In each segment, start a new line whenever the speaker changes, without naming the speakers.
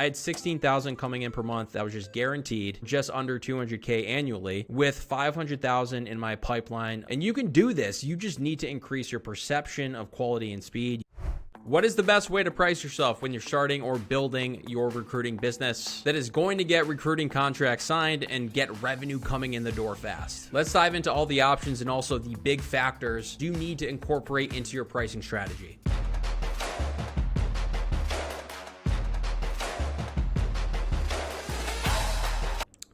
I had 16,000 coming in per month. That was just guaranteed, just under 200K annually, with 500,000 in my pipeline. And you can do this. You just need to increase your perception of quality and speed. What is the best way to price yourself when you're starting or building your recruiting business that is going to get recruiting contracts signed and get revenue coming in the door fast? Let's dive into all the options and also the big factors you need to incorporate into your pricing strategy.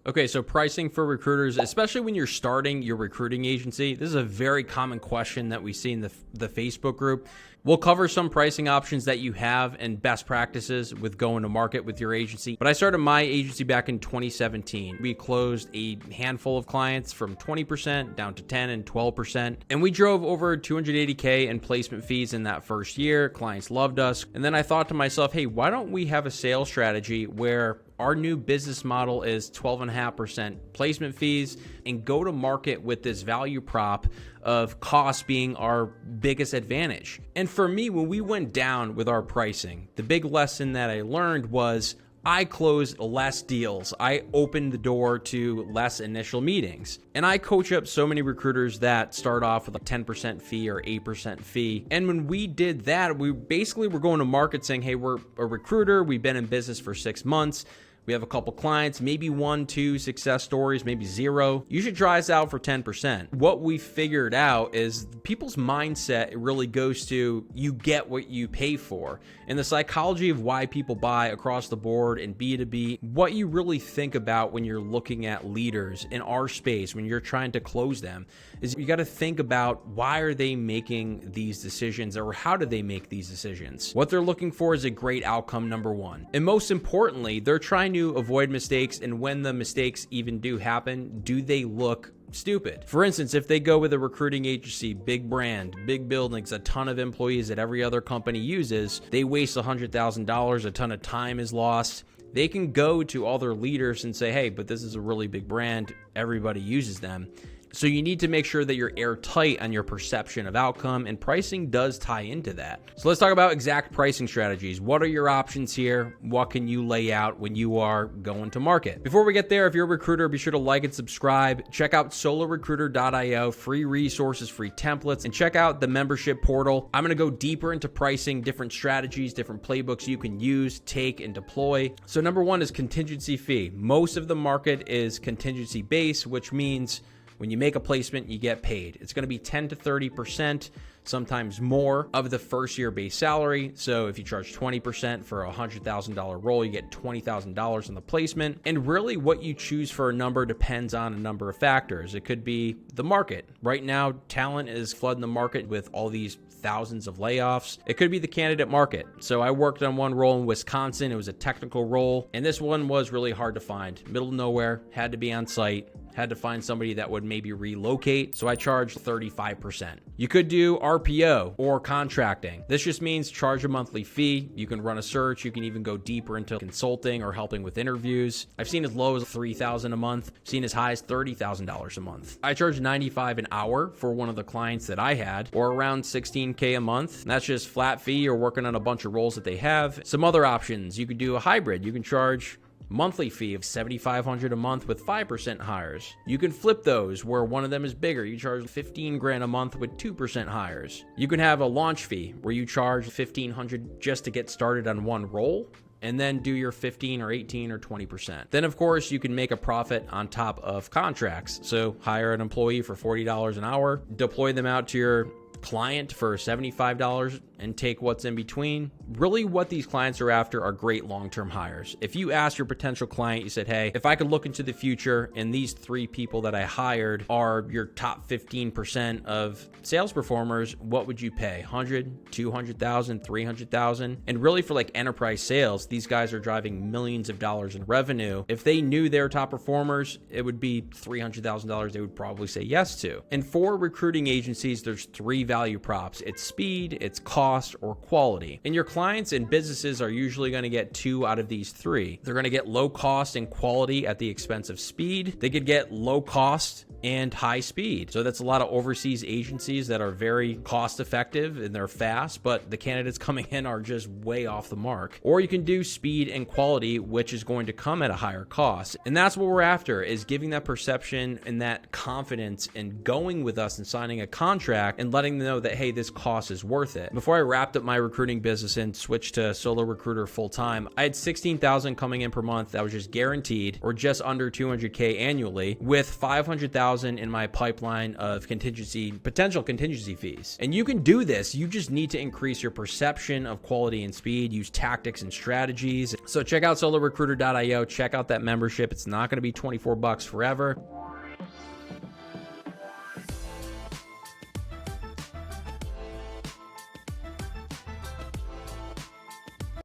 Okay, so pricing for recruiters, especially when you're starting your recruiting agency, this is a very common question that we see in the Facebook group. We'll cover some pricing options that you have and best practices with going to market with your agency. But I started my agency back in 2017. We closed a handful of clients from 20% down to 10 and 12%. And we drove over 280K in placement fees in that first year. Clients loved us. And then I thought to myself, hey, why don't we have a sales strategy where our new business model is 12.5% placement fees and go to market with this value prop of cost being our biggest advantage. And for me, when we went down with our pricing, the big lesson that I learned was I closed less deals. I opened the door to less initial meetings. And I coach up so many recruiters that start off with a 10% fee or 8% fee. And when we did that, we basically were going to market saying, hey, we're a recruiter. We've been in business for 6 months. We have a couple clients, maybe 1, 2 success stories, maybe 0. You should try us out for 10%. What we figured out is people's mindset really goes to you get what you pay for. And the psychology of why people buy across the board in B2B, what you really think about when you're looking at leaders in our space, when you're trying to close them, is you got to think about why are they making these decisions or how do they make these decisions? What they're looking for is a great outcome, number one. And most importantly, they're trying to avoid mistakes, and when the mistakes even do happen, do they look stupid? For instance, if they go with a recruiting agency, big brand, big buildings, a ton of employees that every other company uses, they waste $100,000, a ton of time is lost. They can go to all their leaders and say, hey, but this is a really big brand, everybody uses them. So you need to make sure that you're airtight on your perception of outcome, and pricing does tie into that. So let's talk about exact pricing strategies. What are your options here? What can you lay out when you are going to market? Before we get there, if you're a recruiter, be sure to like and subscribe. Check out solorecruiter.io, free resources, free templates, and check out the membership portal. I'm going to go deeper into pricing, different strategies, different playbooks you can use, take, and deploy. So number one is contingency fee. Most of the market is contingency based, which means when you make a placement, you get paid. It's going to be 10 to 30%, sometimes more, of the first year base salary. So if you charge 20% for a $100,000 role, you get $20,000 on the placement. And really what you choose for a number depends on a number of factors. It could be the market. Right now, talent is flooding the market with all these thousands of layoffs. It could be the candidate market. So I worked on one role in Wisconsin. It was a technical role, and this one was really hard to find. Middle of nowhere, had to be on site, had to find somebody that would maybe relocate. So I charged 35%. You could do RPO or contracting. This just means charge a monthly fee. You can run a search. You can even go deeper into consulting or helping with interviews. I've seen as low as $3,000 a month, seen as high as $30,000 a month. I charged $95 an hour for one of the clients that I had, or around $16K a month. And that's just flat fee. You're working on a bunch of roles that they have. Some other options, you could do a hybrid. You can charge monthly fee of $7,500 a month with 5% hires. You can flip those where one of them is bigger. You charge $15,000 a month with 2% hires. You can have a launch fee where you charge $1,500 just to get started on one role, and then do your 15 or 18 or 20%. Then of course you can make a profit on top of contracts. So hire an employee for $40 an hour, deploy them out to your client for $75 and take what's in between. Really what these clients are after are great long-term hires. If you ask your potential client, you said, hey, if I could look into the future and these 3 people that I hired are your top 15% of sales performers, what would you pay? 100, 200,000, 300,000? And really for like enterprise sales, these guys are driving millions of dollars in revenue. If they knew their top performers, it would be $300,000 they would probably say yes to. And for recruiting agencies, there's 3 value props. It's speed, it's cost, or quality. And your clients and businesses are usually going to get 2 out of these 3. They're going to get low cost and quality at the expense of speed. They could get low cost and high speed. So that's a lot of overseas agencies that are very cost effective and they're fast, but the candidates coming in are just way off the mark. Or you can do speed and quality, which is going to come at a higher cost. And that's what we're after, is giving that perception and that confidence in going with us and signing a contract and letting them know that, hey, this cost is worth it. Before I wrapped up my recruiting business and switched to Solo Recruiter full time, I had $16,000 coming in per month that was just guaranteed, or just under $200K annually, with $500,000 in my pipeline of potential contingency fees. And you can do this. You just need to increase your perception of quality and speed, use tactics and strategies. So check out solorecruiter.io, check out that membership. It's not going to be $24 forever.